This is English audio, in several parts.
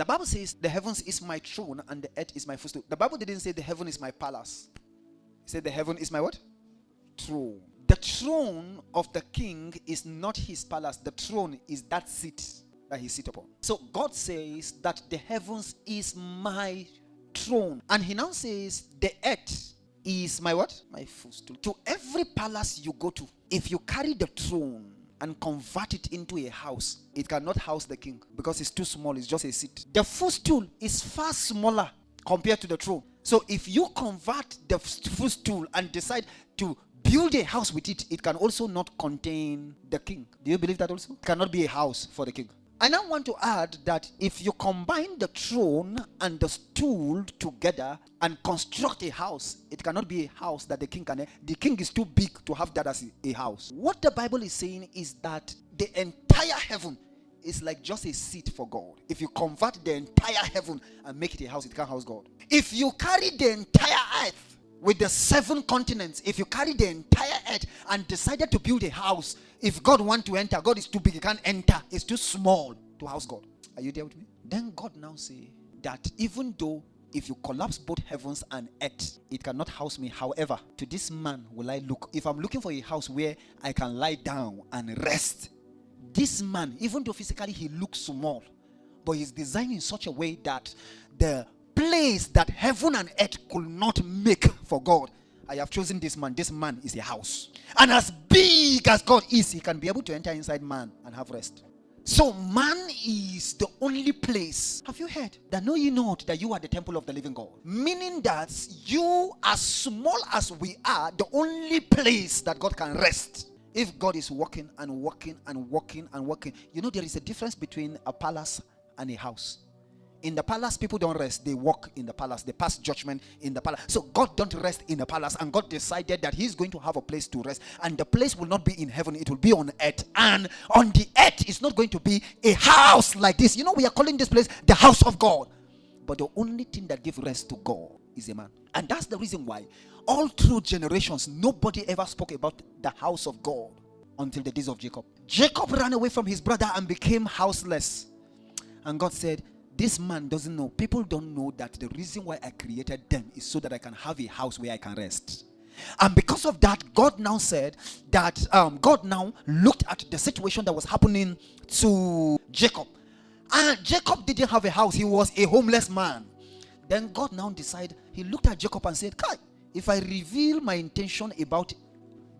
The Bible says the heavens is my throne and the earth is my footstool. The Bible didn't say the heaven is my palace. It said the heaven is my what? Throne. The throne of the king is not his palace. The throne is that seat that he sits upon. So God says that the heavens is my throne. And he now says the earth is my what? My footstool. To every palace you go to, if you carry the throne and convert it into a house, it cannot house the king because it's too small. It's just a seat. The footstool is far smaller compared to the throne. So if you convert the footstool and decide to build a house with it, it can also not contain the king. Do you believe that also? It cannot be a house for the king. I now want to add that if you combine the throne and the stool together and construct a house, it cannot be a house that the king can. The king is too big to have that as a house. What the Bible is saying is that the entire heaven is like just a seat for God. If you convert the entire heaven and make it a house, it can't house God. If you carry the entire earth with the 7 continents, if you carry the entire earth and decided to build a house, if God wants to enter, God is too big, he can't enter. It's too small to house God. Are you there with me? Then God now say that even though if you collapse both heavens and earth, it cannot house me. However, to this man will I look. If I'm looking for a house where I can lie down and rest, this man, even though physically he looks small, but he's designed in such a way that the place that heaven and earth could not make for God, I have chosen this man. This man is a house. And as big as God is, he can be able to enter inside man and have rest. So man is the only place. Have you heard that know ye not that you are the temple of the living God? Meaning that you, as small as we are, the only place that God can rest. If God is walking and walking and walking and walking, you know there is a difference between a palace and a house. In the palace, people don't rest. They walk in the palace. They pass judgment in the palace. So God don't rest in the palace. And God decided that he's going to have a place to rest. And the place will not be in heaven. It will be on earth. And on the earth, it's not going to be a house like this. You know, we are calling this place the house of God. But the only thing that gives rest to God is a man. And that's the reason why all through generations, nobody ever spoke about the house of God until the days of Jacob. Jacob ran away from his brother and became houseless. And God said, this man doesn't know. People don't know that the reason why I created them is so that I can have a house where I can rest. And because of that, God now said that God now looked at the situation that was happening to Jacob. And Jacob didn't have a house. He was a homeless man. Then God now decided, he looked at Jacob and said, Kai, if I reveal my intention about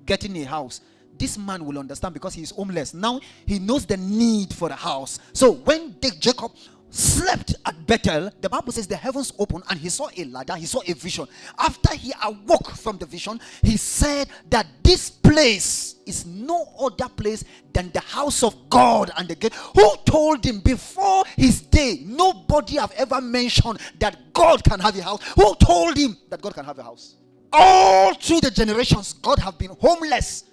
getting a house, this man will understand because he is homeless. Now he knows the need for a house. So when Jacob slept at Bethel, the Bible says the heavens opened and he saw a ladder, he saw a vision. After he awoke from the vision, he said that this place is no other place than the house of God and the gate. Who told him before his day? Nobody have ever mentioned that God can have a house. Who told him that God can have a house? All through the generations, God have been homeless.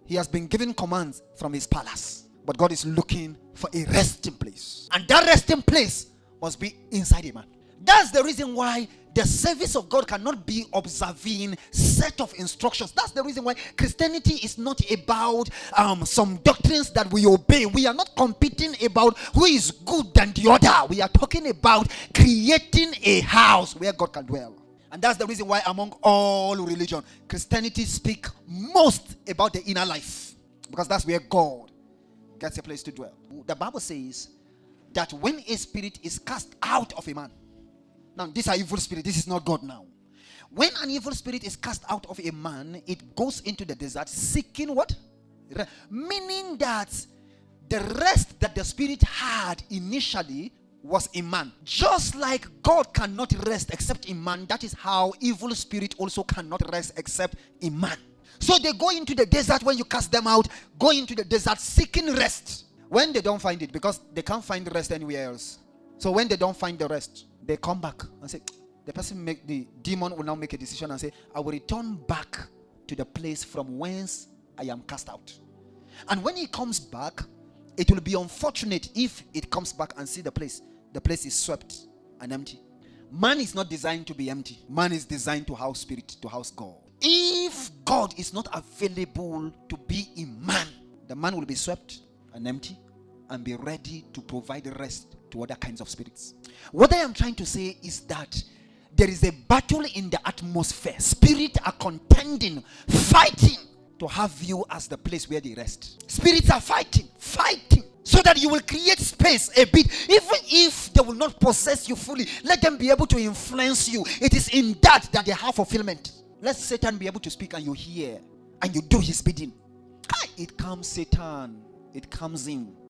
He has been given commands from his palace. But God is looking for a resting place. And that resting place must be inside a man. That's the reason why the service of God cannot be observing set of instructions. That's the reason why Christianity is not about some doctrines that we obey. We are not competing about who is good than the other. We are talking about creating a house where God can dwell. And that's the reason why among all religion, Christianity speak most about the inner life. Because that's where God gets a place to dwell. The Bible says that when a spirit is cast out of a man, now these are evil spirits, this is not God now. When an evil spirit is cast out of a man, it goes into the desert seeking what? Meaning that the rest that the spirit had initially was in man. Just like God cannot rest except in man, that is how evil spirit also cannot rest except in man. So they go into the desert. When you cast them out, go into the desert seeking rest. When they don't find it, because they can't find rest anywhere else. So when they don't find the rest, they come back and say, the demon will now make a decision and say, I will return back to the place from whence I am cast out. And when he comes back, it will be unfortunate if it comes back and see the place. The place is swept and empty. Man is not designed to be empty. Man is designed to house spirit, to house God. If God is not available to be in man, the man will be swept and empty and be ready to provide rest to other kinds of spirits. What I am trying to say is that there is a battle in the atmosphere. Spirits are contending, fighting to have you as the place where they rest. Spirits are fighting, so that you will create space a bit. Even if they will not possess you fully, let them be able to influence you. It is in that they have fulfillment. Let Satan be able to speak and you hear and you do his bidding. It comes, Satan. It comes in.